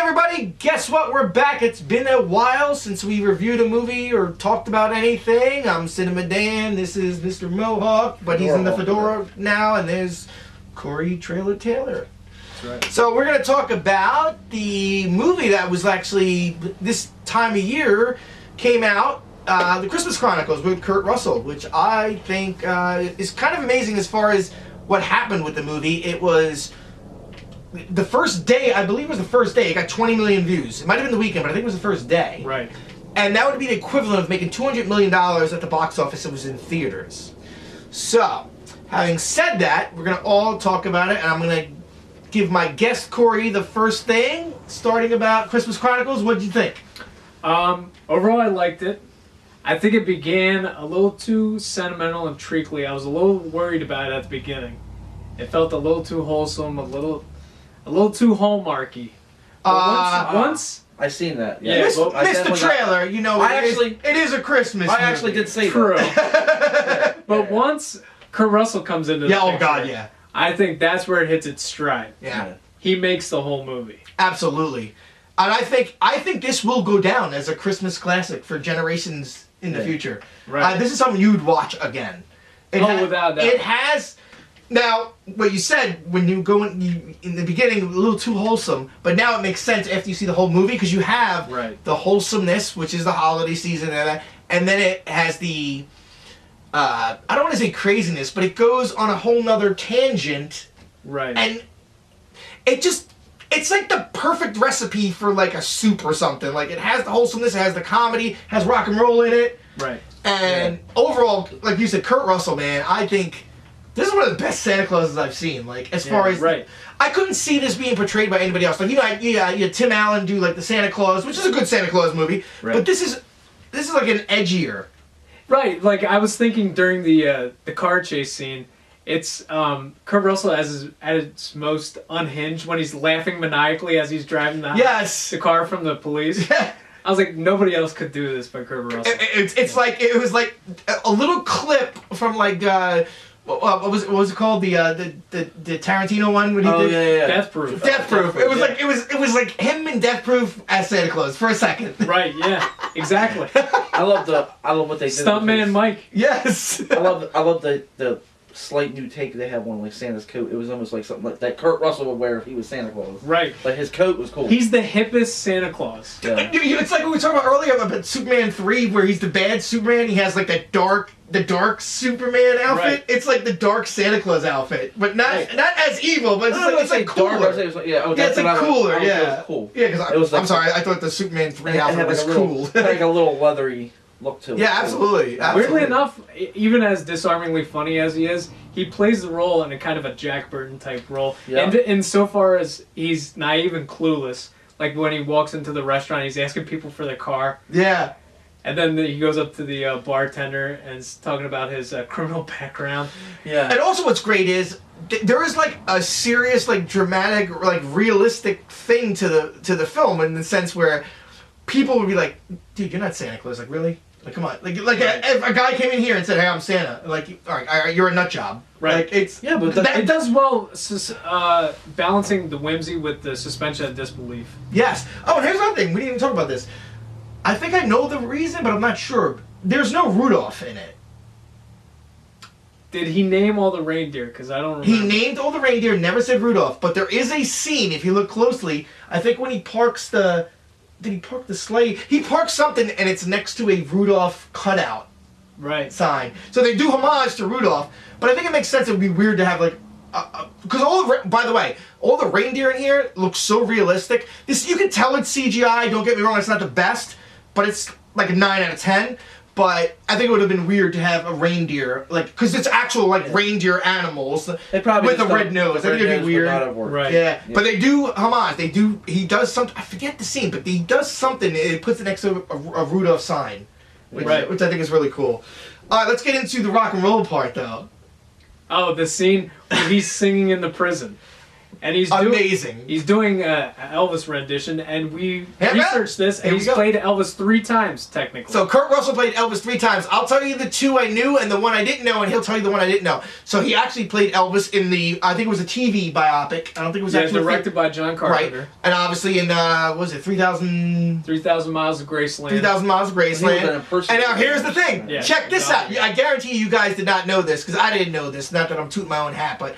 everybody, guess what? We're back. It's been a while since we reviewed a movie or talked about anything. I'm Cinema Dan. This is Mr. Mohawk, but he's in the fedora now, and there's Corey Trailer Taylor. That's right. So we're going to talk about the movie that was actually this time of year came out, the Christmas Chronicles with Kurt Russell, which I think is kind of amazing as far as what happened with the movie. It was the first day, I believe it was the first day, it got 20 million views. It might have been the weekend, but I think it was the first day. Right. And that would be the equivalent of making $200 million at the box office if it was in theaters. So, having said that, we're going to all talk about it, and I'm going to give my guest, Corey, the first thing, starting about Christmas Chronicles. What did you think? Overall, I liked it. I think it began a little too sentimental and treacly. I was a little worried about it at the beginning. It felt a little too wholesome, a little too hallmarky. Once I seen that. Yeah, Missed the trailer, you know. It is a Christmas movie. I actually did see true. that. But once Kurt Russell comes into the picture, oh god, yeah. I think that's where it hits its stride. Yeah. He makes the whole movie. Absolutely. And I think this will go down as a Christmas classic for generations in the future. Right. This is something you'd watch again. Without doubt. It has. Now, what you said when you go in the beginning, a little too wholesome, but now it makes sense after you see the whole movie because you have the wholesomeness, which is the holiday season, and then it has the I don't want to say craziness, but it goes on a whole nother tangent. Right. And it's like the perfect recipe for like a soup or something. Like it has the wholesomeness, it has the comedy, has rock and roll in it. Right. And overall, like you said, Kurt Russell, man, I think this is one of the best Santa Clauses I've seen. Like as far as I couldn't see this being portrayed by anybody else. Like you had Tim Allen do like the Santa Claus, which is a good Santa Claus movie. Right. But this is like an edgier. Right. Like I was thinking during the car chase scene. It's Kurt Russell at its most unhinged when he's laughing maniacally as he's driving the car from the police. Yeah. I was like, nobody else could do this but Kurt Russell. It's like it was like a little clip from like what was it called, the Tarantino one when he did Death Proof. Death Proof. It was like it was like him in Death Proof as Santa Claus for a second. Right. Yeah. Exactly. I love what they did. Stuntman Mike. Yes. I love the slight new take they have on like Santa's coat. It was almost like something like that Kurt Russell would wear if he was Santa Claus. Right. Like his coat was cool. He's the hippest Santa Claus. Yeah. It's like what we were talking about earlier about Superman 3 where he's the bad Superman. He has like the dark Superman outfit. Right. It's like the dark Santa Claus outfit. But not as evil, but it's like cooler. Dark, it's like cooler, It was cool. Yeah, because I'm sorry, I thought the Superman 3 outfit was cool. Like a little leathery look to it. Yeah, absolutely. Weirdly enough, even as disarmingly funny as he is, he plays the role in a kind of a Jack Burton type role. Yeah. And insofar as he's naive and clueless, like when he walks into the restaurant, he's asking people for their car. Yeah. And then he goes up to the bartender and is talking about his criminal background. Yeah. And also what's great is there is like a serious, like dramatic, like realistic thing to the film in the sense where people would be like, dude, you're not Santa Claus. Like, really? Like, come on. Like if a guy came in here and said, hey, I'm Santa. Like, all right, you're a nut job. Right. Like, it's... Yeah, but it does well balancing the whimsy with the suspension of disbelief. Yes. Oh, and here's another thing. We didn't even talk about this. I think I know the reason, but I'm not sure. There's no Rudolph in it. Did he name all the reindeer? Because I don't remember. He named all the reindeer, never said Rudolph. But there is a scene, if you look closely, I think when he parks the... Did he park the sleigh? He parks something, and it's next to a Rudolph cutout sign. So they do homage to Rudolph, but I think it makes sense. It would be weird to have, like... Because by the way, all the reindeer in here look so realistic. You can tell it's CGI, don't get me wrong, it's not the best, but it's like a 9 out of 10. But I think it would have been weird to have a reindeer, like, because it's actual, like, reindeer animals with the red nose. I think it'd be weird. Right. Yeah. But they do homage. He does something, I forget the scene, but he does something, it puts it next to a Rudolph sign, which I think is really cool. All right, let's get into the rock and roll part, though. Oh, the scene when he's singing in the prison. And he's amazing. He's doing Elvis rendition, and we Yeah, researched this, and Here we he's go. played Elvis 3 times technically. So Kurt Russell played Elvis 3 times. I'll tell you the 2 I knew and the 1 I didn't know, and he'll tell you the 1 I didn't know. So he actually played Elvis in I think it was a TV biopic. I don't think it was actually directed by John Carpenter. Right. And obviously in what was it 3,000 Miles of Graceland. 3,000 Miles of Graceland. And now here's the thing. Yeah, Check this out. yeah. I guarantee you guys did not know this because I didn't know this. Not that I'm tooting my own hat, but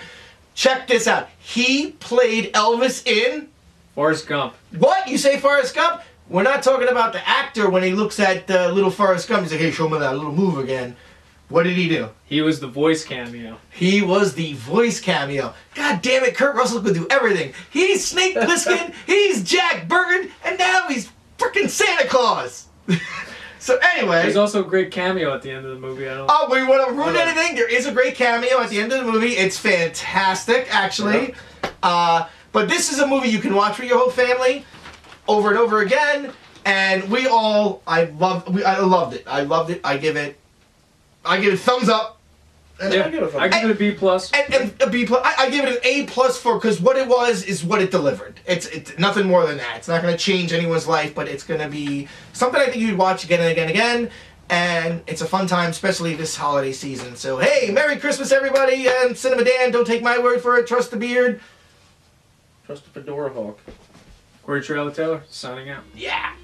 check this out. He played Elvis in Forrest Gump. what? You say Forrest Gump? We're not talking about the actor when he looks at little Forrest Gump. He's like, hey, show me that little move again. What did he do? He was the voice cameo. He was the voice cameo. God damn it, Kurt Russell could do everything. He's Snake Plissken, he's Jack Burton, and now he's freaking Santa Claus. So anyway. There's also a great cameo at the end of the movie. Oh, we want to ruin anything? There is a great cameo at the end of the movie. It's fantastic, actually. Yeah. But this is a movie you can watch with your whole family over and over again. And I loved it. I loved it. I give it thumbs up. And I give it a B plus. And a B plus. I give it an A plus because what it was is what it delivered. It's nothing more than that. It's not going to change anyone's life, but it's going to be something I think you'd watch again and again and again. And it's a fun time, especially this holiday season. So hey, Merry Christmas, everybody! And Cinema Dan, don't take my word for it. Trust the beard. Trust the Fedora Hawk. Corey Trailer Taylor signing out. Yeah.